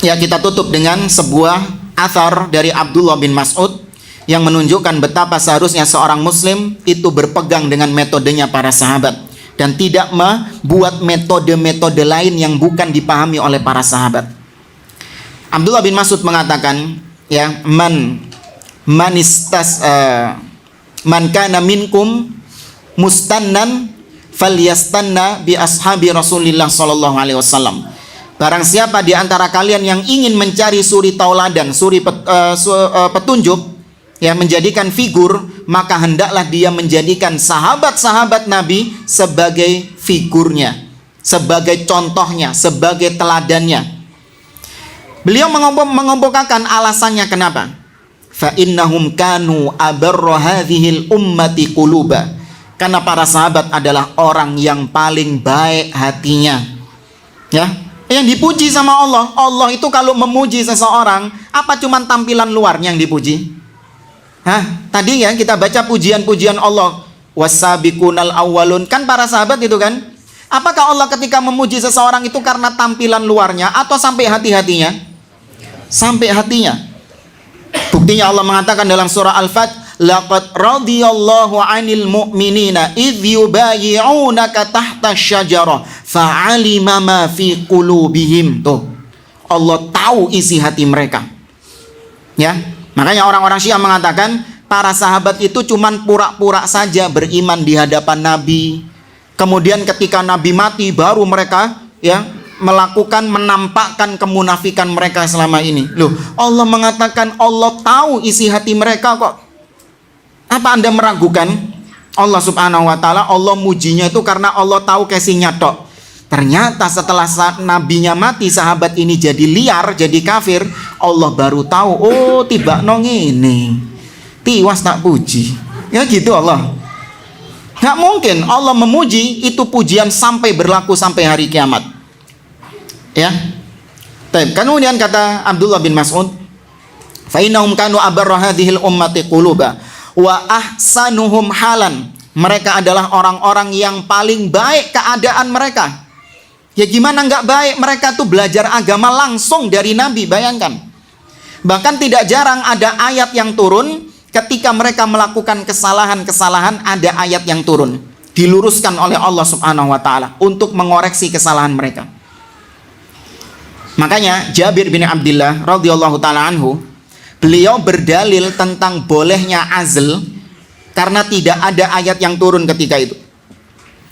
Ya, kita tutup dengan sebuah athar dari Abdullah bin Mas'ud yang menunjukkan betapa seharusnya seorang muslim itu berpegang dengan metodenya para sahabat dan tidak membuat metode-metode lain yang bukan dipahami oleh para sahabat. Abdullah bin Mas'ud mengatakan, ya, man kana minkum mustannan falyastanna bi ashabi Rasulillah sallallahu alaihi wasallam. Barang siapa di antara kalian yang ingin mencari suri tauladan, petunjuk, ya, menjadikan figur, maka hendaklah dia menjadikan sahabat-sahabat Nabi sebagai figurnya, sebagai contohnya, sebagai teladannya. Beliau mengemukakan alasannya kenapa. Fa innahum kanu abarra hadhil ummati quluba. Karena para sahabat adalah orang yang paling baik hatinya. Ya, yang dipuji sama Allah. Allah itu kalau memuji seseorang, apa cuman tampilan luarnya yang dipuji? Tadi ya kita baca pujian-pujian Allah. Wasabiqunal awwalun, kan para sahabat itu kan. Apakah Allah ketika memuji seseorang itu karena tampilan luarnya atau sampai hati-hatinya? Sampai hatinya. Buktinya Allah mengatakan dalam surah Al-Fath, laqad radiyallahu 'anil mu'minina idh yubayyi'unaka tahta syajarah fa'alima ma fi qulubihim. Tuh, Allah tahu isi hati mereka. Ya, makanya orang-orang Syiah mengatakan para sahabat itu cuman pura-pura saja beriman di hadapan Nabi. Kemudian ketika Nabi mati baru mereka, ya, menampakkan kemunafikan mereka selama ini. Loh, Allah mengatakan Allah tahu isi hati mereka kok. Apa Anda meragukan Allah subhanahu wa ta'ala? Allah mujinya itu karena Allah tahu casingnya tok. Ternyata setelah saat nabinya mati, sahabat ini jadi liar, jadi kafir. Allah baru tahu, oh tiba nong ini tiwas tak puji. Ya gitu Allah. Gak mungkin Allah memuji itu pujian sampai berlaku sampai hari kiamat. Ya. Kemudian kata Abdullah bin Mas'ud, fa innahum kanu abarra hadhil ummati quluba wa ahsanuhum halan. Mereka adalah orang-orang yang paling baik keadaan mereka. Ya gimana nggak baik? Mereka tuh belajar agama langsung dari Nabi, bayangkan. Bahkan tidak jarang ada ayat yang turun ketika mereka melakukan kesalahan-kesalahan, ada ayat yang turun diluruskan oleh Allah subhanahu wa ta'ala untuk mengoreksi kesalahan mereka. Makanya Jabir bin Abdullah radhiyallahu ta'ala anhu, beliau berdalil tentang bolehnya azl karena tidak ada ayat yang turun ketika itu.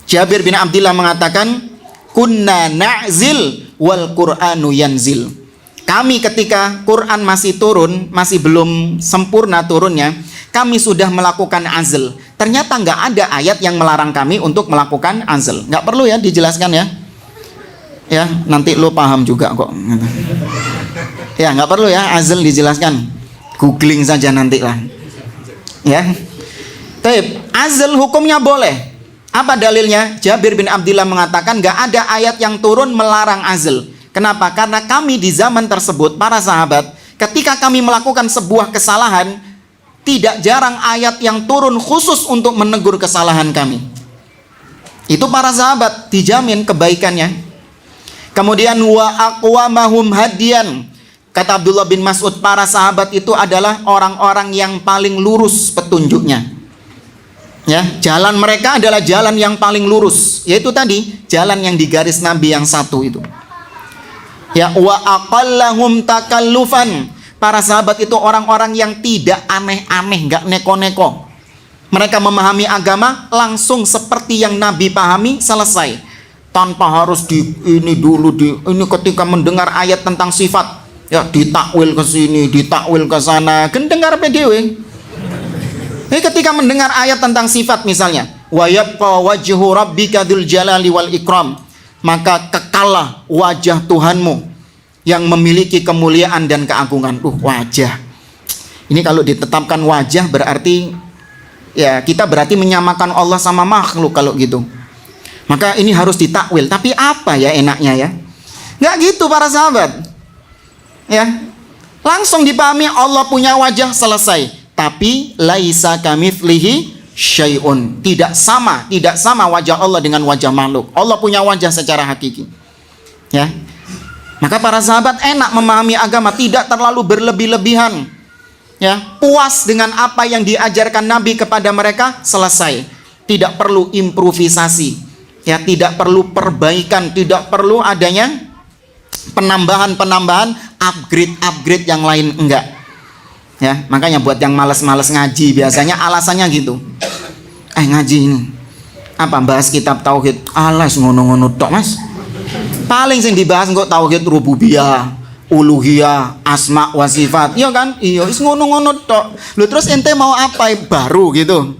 Jabir bin Abdullah mengatakan, kunna na'zil wal Qur'anu yanzil. Kami ketika Quran masih turun, masih belum sempurna turunnya, kami sudah melakukan azl. Ternyata nggak ada ayat yang melarang kami untuk melakukan azl. Nggak perlu ya dijelaskan ya. Ya, nanti lo paham juga kok. Ya, nggak perlu ya azl dijelaskan. Googling saja nanti lah. Ya. Tapi azl hukumnya boleh. Apa dalilnya? Jabir bin Abdullah mengatakan nggak ada ayat yang turun melarang azl. Kenapa? Karena kami di zaman tersebut, para sahabat, ketika kami melakukan sebuah kesalahan, tidak jarang ayat yang turun khusus untuk menegur kesalahan kami. Itu para sahabat dijamin kebaikannya. Kemudian wa aqwamahum hadiyan. Kata Abdullah bin Mas'ud, para sahabat itu adalah orang-orang yang paling lurus petunjuknya. Ya, jalan mereka adalah jalan yang paling lurus, yaitu tadi jalan yang digaris Nabi yang satu itu. Ya, wa aqallahum takallufan. Para sahabat itu orang-orang yang tidak aneh-aneh, enggak neko-neko. Mereka memahami agama langsung seperti yang Nabi pahami, selesai. Tanpa harus ini ketika mendengar ayat tentang sifat, ya ditakwil ke sini, ditakwil ke sana, dengar PDW. Ketika mendengar ayat tentang sifat misalnya, wa yabqa wajhu rabbika dzul jalali wal ikram, maka kekalah wajah Tuhanmu yang memiliki kemuliaan dan keagungan. Wajah. Ini kalau ditetapkan wajah berarti ya kita berarti menyamakan Allah sama makhluk kalau gitu. Maka ini harus ditakwil. Tapi apa ya enaknya ya? Nggak gitu para sahabat. Ya, langsung dipahami Allah punya wajah, selesai. Tapi laisa kamitslihi syai'un. Tidak sama wajah Allah dengan wajah makhluk. Allah punya wajah secara hakiki. Ya. Maka para sahabat enak memahami agama, tidak terlalu berlebih-lebihan. Ya, puas dengan apa yang diajarkan Nabi kepada mereka, selesai. Tidak perlu improvisasi. Ya, tidak perlu perbaikan, tidak perlu adanya penambahan-penambahan, upgrade yang lain, enggak. Ya, makanya buat yang malas-malas ngaji biasanya alasannya gitu. Ngaji ini apa, bahas kitab tauhid, alas ngono-ngono tok Mas. Paling sing dibahas kok tauhid rububiyah, uluhiyah, asma wa sifat. Iya kan? Iya, is ngono-ngono tok. Lu terus ente mau apa baru gitu?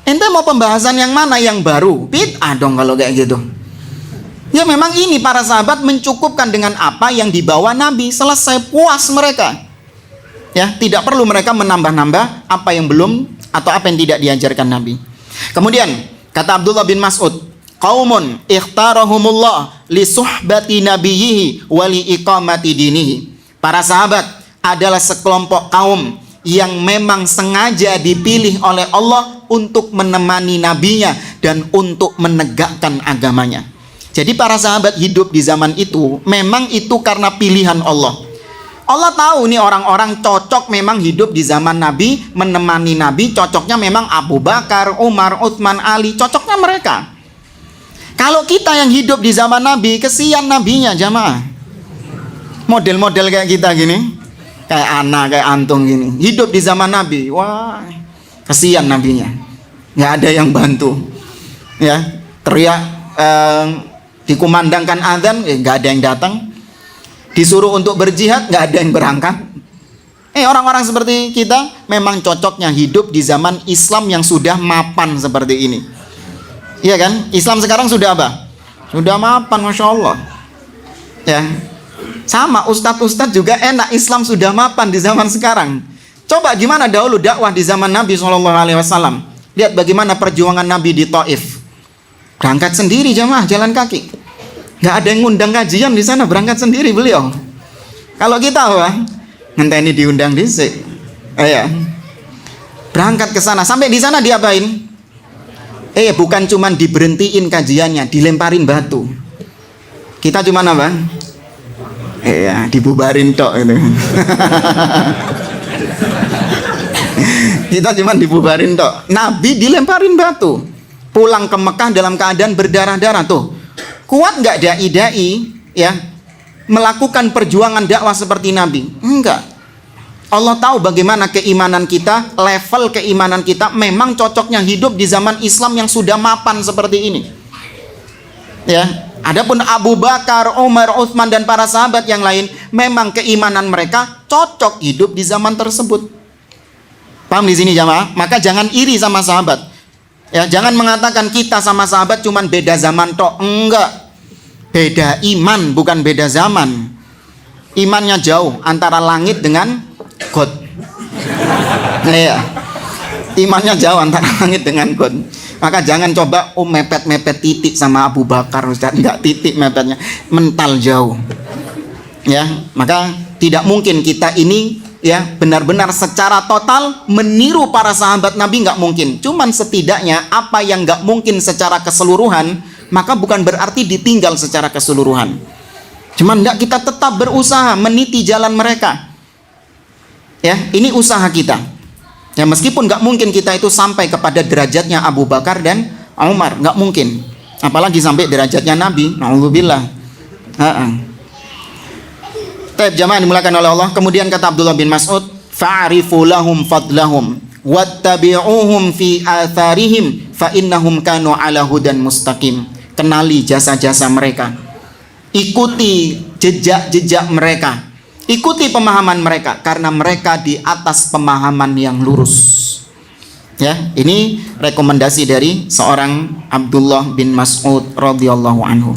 Ente mau pembahasan yang mana yang baru? Bid'ah dong kalau kayak gitu. Ya memang ini para sahabat mencukupkan dengan apa yang dibawa Nabi, selesai, puas mereka. Ya, tidak perlu mereka menambah-nambah apa yang belum atau apa yang tidak diajarkan Nabi. Kemudian kata Abdullah bin Mas'ud, qaumun ikhtarahumullah li suhbati nabiyhi wa li iqamati dinihi. Para sahabat adalah sekelompok kaum yang memang sengaja dipilih oleh Allah untuk menemani nabinya dan untuk menegakkan agamanya. Jadi para sahabat hidup di zaman itu memang itu karena pilihan Allah. Allah tahu nih orang-orang cocok memang hidup di zaman Nabi, menemani Nabi, cocoknya memang Abu Bakar, Umar, Utsman, Ali, cocoknya mereka. Kalau kita yang hidup di zaman Nabi, kesian nabinya jamaah. Model-model kayak kita gini, kayak Ana, kayak Antung gini, hidup di zaman Nabi, wah, kesian nabinya. Nggak ada yang bantu. Ya, teriak, dikumandangkan azan, nggak ada yang datang. Disuruh untuk berjihad, nggak ada yang berangkat. Orang-orang seperti kita memang cocoknya hidup di zaman Islam yang sudah mapan seperti ini. Iya kan? Islam sekarang sudah apa? Sudah mapan, Masya Allah. Ya, sama ustadz-ustadz juga enak, Islam sudah mapan di zaman sekarang. Coba gimana dahulu dakwah di zaman Nabi SAW. Lihat bagaimana perjuangan Nabi di Taif. Berangkat sendiri jamaah, jalan kaki. Nggak ada yang ngundang kajian di sana, berangkat sendiri beliau. Kalau kita ngenteni diundang dhisik. Berangkat ke sana, sampai di sana diapain? Bukan cuman diberhentiin kajiannya, dilemparin batu. Kita cuman apa? Dibubarin tok itu. Kita cuman dibubarin tok. Nabi dilemparin batu. Pulang ke Mekah dalam keadaan berdarah-darah tuh. Kuat nggak dai-dai ya melakukan perjuangan dakwah seperti Nabi? Enggak. Allah tahu bagaimana keimanan kita, level keimanan kita memang cocoknya hidup di zaman Islam yang sudah mapan seperti ini. Ya, adapun Abu Bakar, Umar, Utsman dan para sahabat yang lain, memang keimanan mereka cocok hidup di zaman tersebut. Paham di sini jamaah? Maka jangan iri sama sahabat. Ya, jangan mengatakan kita sama sahabat cuman beda zaman tok. Enggak. Beda iman, bukan beda zaman. Imannya jauh antara langit dengan God. Iya. Imannya jauh antara langit dengan God. Maka jangan coba mepet-mepet titik sama Abu Bakar, Ustaz. Enggak, titik mepetnya mental jauh. Ya, maka tidak mungkin kita ini ya benar-benar secara total meniru para sahabat Nabi, nggak mungkin. Cuman setidaknya apa yang nggak mungkin secara keseluruhan, maka bukan berarti ditinggal secara keseluruhan. Cuman nggak, kita tetap berusaha meniti jalan mereka. Ya, ini usaha kita. Ya, meskipun nggak mungkin kita itu sampai kepada derajatnya Abu Bakar dan Umar, nggak mungkin. Apalagi sampai derajatnya Nabi. Na'udzubillah. Taib jamaah dimulakan oleh Allah. Kemudian kata Abdullah bin Mas'ud, fa'arifu lahum fadlahum wattabi'uhum fi atharihim fa innahum kanu ala hudan mustaqim. Kenali jasa-jasa mereka, ikuti jejak-jejak mereka, ikuti pemahaman mereka, karena mereka di atas pemahaman yang lurus. Ya, ini rekomendasi dari seorang Abdullah bin Mas'ud radhiyallahu anhu.